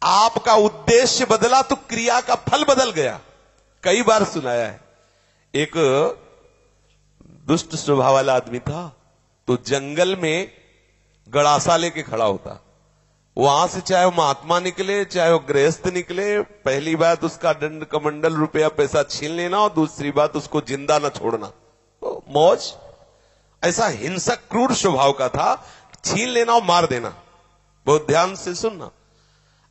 आपका उद्देश्य बदला तो क्रिया का फल बदल गया। कई बार सुनाया है। एक दुष्ट स्वभाव वाला आदमी था, तो जंगल में गड़ासा लेके खड़ा होता। वहां से चाहे वो महात्मा निकले चाहे वो गृहस्थ निकले, पहली बात उसका दंड कमंडल रुपया पैसा छीन लेना, और दूसरी बात उसको जिंदा न छोड़ना। तो मौज, ऐसा हिंसक क्रूर स्वभाव का था, छीन लेना और मार देना। बहुत ध्यान से सुनना,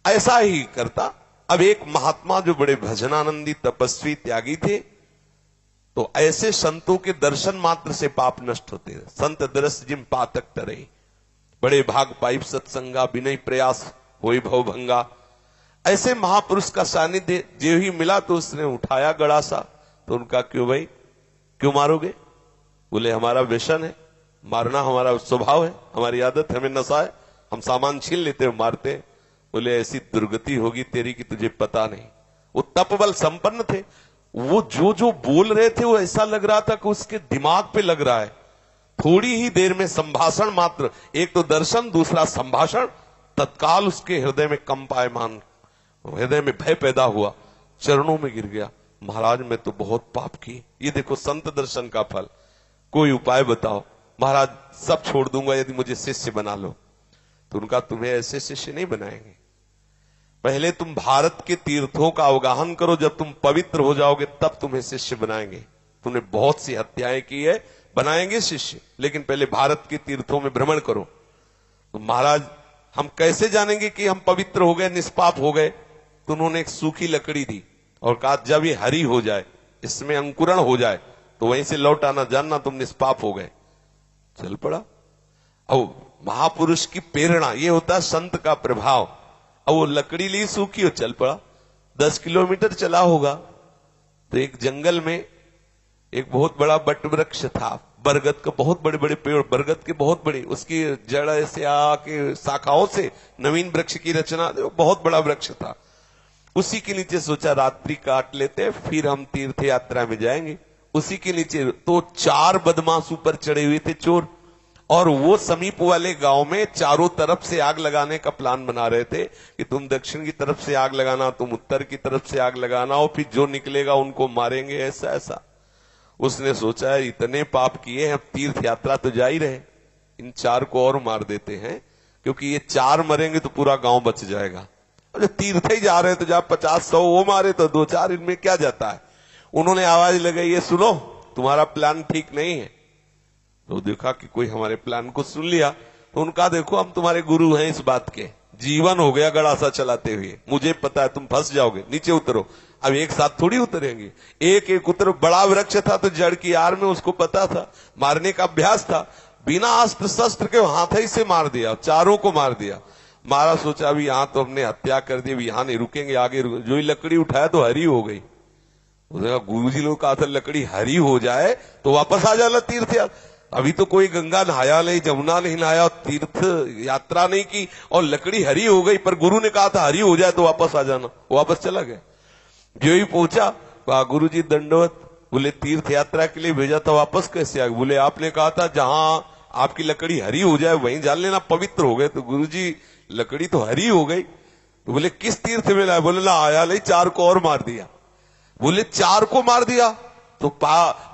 ऐसा ही करता। अब एक महात्मा जो बड़े भजनानंदी तपस्वी त्यागी थे, तो ऐसे संतों के दर्शन मात्र से पाप नष्ट होते हैं। संत दरस जिम पातक टरे, बड़े भाग पाइप सत्संगा, विनय प्रयास होई भव भंगा। ऐसे महापुरुष का सानिध्य जो ही मिला तो उसने उठाया गड़ासा। तो उनका क्यों भाई, क्यों मारोगे? बोले हमारा व्यसन है, मारना हमारा स्वभाव है, हमारी आदत है, हमें नशा है, हम सामान छीन लेते हैं मारते हैं। बोले ऐसी दुर्गति होगी तेरी कि तुझे पता नहीं। वो तपबल संपन्न थे, वो जो जो बोल रहे थे वो ऐसा लग रहा था कि उसके दिमाग पे लग रहा है। थोड़ी ही देर में संभाषण मात्र, एक तो दर्शन दूसरा संभाषण, तत्काल उसके हृदय में कंपायमान, हृदय में भय पैदा हुआ, चरणों में गिर गया। महाराज मैं तो बहुत पाप की, ये देखो संत दर्शन का फल, कोई उपाय बताओ। महाराज सब छोड़ दूंगा यदि मुझे शिष्य बना लो। तो उनका तुम्हें ऐसे शिष्य नहीं बनाएंगे, पहले तुम भारत के तीर्थों का अवगाहन करो, जब तुम पवित्र हो जाओगे तब तुम्हें शिष्य बनाएंगे। तुमने बहुत सी हत्याएं की है, बनाएंगे शिष्य, लेकिन पहले भारत के तीर्थों में भ्रमण करो। तो महाराज हम कैसे जानेंगे कि हम पवित्र हो गए, निष्पाप हो गए? तो उन्होंने एक सूखी लकड़ी दी और कहा जब ये हरी हो जाए, इसमें अंकुरण हो जाए, तो वहीं से लौट आना, जानना तुम निष्पाप हो गए। चल पड़ा। अब महापुरुष की प्रेरणा, ये होता है संत का प्रभाव। अब वो लकड़ी ली सूखी और चल पड़ा। 10 किलोमीटर चला होगा तो एक जंगल में एक बहुत बड़ा बट वृक्ष था, बरगद का, बहुत बड़े बड़े पेड़, बरगद के बहुत बड़े, उसकी जड़ से आके शाखाओं से नवीन वृक्ष की रचना, बहुत बड़ा वृक्ष था। उसी के नीचे सोचा रात्रि काट लेते, फिर हम तीर्थ यात्रा में जाएंगे। उसी के नीचे तो 4 बदमाश ऊपर चढ़े हुए थे, चोर, और वो समीप वाले गांव में चारों तरफ से आग लगाने का प्लान बना रहे थे कि तुम दक्षिण की तरफ से आग लगाना, तुम उत्तर की तरफ से आग लगाना, और फिर जो निकलेगा उनको मारेंगे, ऐसा ऐसा। उसने सोचा है इतने पाप किए हैं, अब तीर्थ यात्रा तो जा ही रहे, इन 4 को और मार देते हैं, क्योंकि ये 4 मरेंगे तो पूरा गांव बच जाएगा। और तीर्थ ही जा रहे हैं तो जब 50-100 वो मारे तो 2-4, इनमें क्या जाता है। उन्होंने आवाज लगाई, ये सुनो तुम्हारा प्लान ठीक नहीं है। तो देखा कि कोई हमारे प्लान को सुन लिया, तो उनका देखो हम तुम्हारे गुरु हैं इस बात के, जीवन हो गया गड़ासा चलाते हुए, मुझे पता है तुम फंस जाओगे, नीचे उतरो। अब एक साथ थोड़ी उतरेंगे, एक एक उतर। बड़ा वृक्ष था तो जड़ की आड़ में, उसको पता था, मारने का अभ्यास था, बिना अस्त्र शस्त्र के हाथ ही से मार दिया, 4 को मार दिया। मारा, सोचा अभी यहां तो हमने हत्या कर दी, अभी यहां नहीं रुकेंगे, आगे जो ही लकड़ी उठाया तो हरी हो गई। गुरु जी लोग कहा था लकड़ी हरी हो जाए तो वापस आ जाना तीर्थ यात्रा। अभी तो कोई गंगा नहाया नहीं, जमुना नहीं नहाया, तीर्थ यात्रा नहीं की, और लकड़ी हरी हो गई, पर गुरु ने कहा था हरी हो जाए तो वापस आ जाना। वापस चला गया। जो ही पहुंचा, कहा गुरु जी दंडवत। बोले तीर्थ यात्रा के लिए भेजा था, वापस कैसे आ गए? बोले आपने कहा था जहां आपकी लकड़ी हरी हो जाए वहीं जान लेना, पवित्र हो गए। तो गुरु जी लकड़ी तो हरी हो गई। तो बोले किस तीर्थ में लाया? बोले ला आया नहीं, 4 को और मार दिया। बोले 4 को मार दिया तो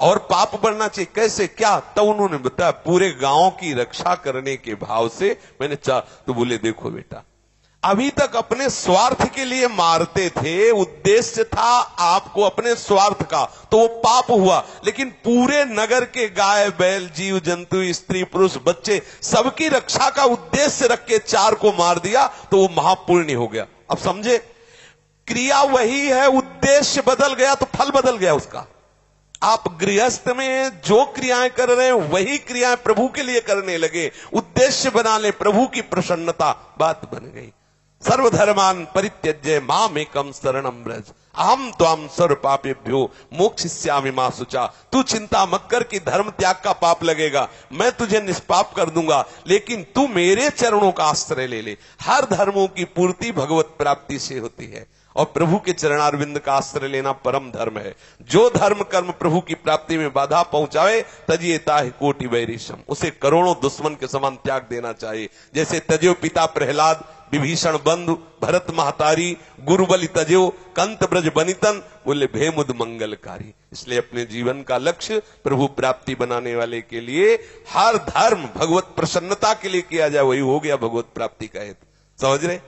और पाप बढ़ना चाहिए, कैसे क्या? तब उन्होंने बताया पूरे गांव की रक्षा करने के भाव से मैंने तो बोले देखो बेटा, अभी तक अपने स्वार्थ के लिए मारते थे, उद्देश्य था आपको अपने स्वार्थ का, तो वो पाप हुआ। लेकिन पूरे नगर के गाय बैल जीव जंतु स्त्री पुरुष बच्चे सबकी रक्षा का उद्देश्य रख के 4 को मार दिया, तो वो महापुण्य हो गया। अब समझे, क्रिया वही है, उद्देश्य बदल गया तो फल बदल गया उसका। आप गृहस्थ में जो क्रियाएं कर रहे हैं वही क्रियाएं प्रभु के लिए करने लगे, उद्देश्य बना ले प्रभु की प्रसन्नता, बात बन गई। सर्वधर्मान परित्यज्य मामेकं शरणं व्रज अहम त्वां सर्व पापेभ्यो मोक्षयिष्यामि मा शुचा। तू चिंता मत कर कि धर्म त्याग का पाप लगेगा, मैं तुझे निष्पाप कर दूंगा, लेकिन तू मेरे चरणों का आश्रय ले ले। हर धर्मों की पूर्ति भगवत प्राप्ति से होती है, और प्रभु के चरणारविंद का आश्रय लेना परम धर्म है। जो धर्म कर्म प्रभु की प्राप्ति में बाधा पहुंचावे तजिए ताहि कोटि वैरिशम, उसे करोड़ों दुश्मन के समान त्याग देना चाहिए। जैसे तजियो पिता प्रहलाद विभीषण बंधु भरत महतारी, गुरुबलि तजो कंत ब्रज बनितन, बोले भेमुद मंगलकारी। इसलिए अपने जीवन का लक्ष्य प्रभु प्राप्ति बनाने वाले के लिए हर धर्म भगवत प्रसन्नता के लिए किया जाए, वही हो गया भगवत प्राप्ति का हेतु। समझ रहे?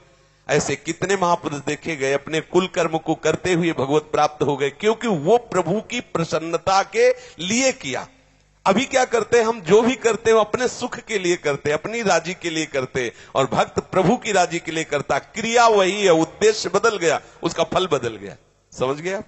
ऐसे कितने महापुरुष देखे गए अपने कुल कर्म को करते हुए भगवत प्राप्त हो गए, क्योंकि वो प्रभु की प्रसन्नता के लिए किया। अभी क्या करते हैं हम, जो भी करते हैं अपने सुख के लिए करते हैं, अपनी राजी के लिए करते हैं, और भक्त प्रभु की राजी के लिए करता। क्रिया वही है, उद्देश्य बदल गया, उसका फल बदल गया। समझ गया?